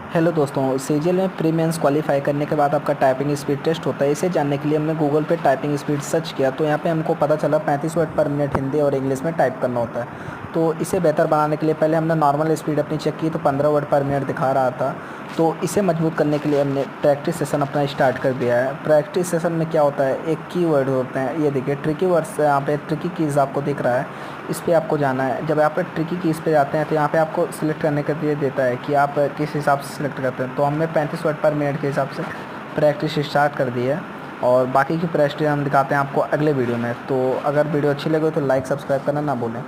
Hello दोस्तों, CGL में pre mains qualify करने के बाद आपका टाइपिंग स्पीड टेस्ट होता है। इसे जानने के लिए हमने गूगल पे टाइपिंग स्पीड सर्च किया तो यहाँ पे हमको पता चला 35 वर्ड पर मिनट हिंदी और इंग्लिश में टाइप करना होता है। तो इसे बेहतर बनाने के लिए पहले हमने नॉर्मल स्पीड अपनी चेक की तो 15 वर्ड पर मिनट दिखा रहा था। तो इसे मजबूत करने के लिए हमने प्रैक्टिस सेशन अपना स्टार्ट कर दिया है। प्रैक्टिस सेशन में क्या होता है, एक कीवर्ड होते हैं, ये देखिए ट्रिकी वर्ड्स, यहाँ पे ट्रिकी कीज़ आपको दिख रहा है, इस पे आपको जाना है। जब आप ट्रिकी कीज़ पे जाते हैं तो यहाँ पे आपको सिलेक्ट करने के लिए देता है कि आप किस हिसाब से सिलेक्ट करते हैं। तो हमने 35 वर्ड पर मिनट के हिसाब से प्रैक्टिस स्टार्ट कर दी है और बाकी की प्रैक्टिस हम दिखाते हैं आपको अगले वीडियो में। तो अगर वीडियो अच्छी लगे तो लाइक सब्सक्राइब करना ना भूलें।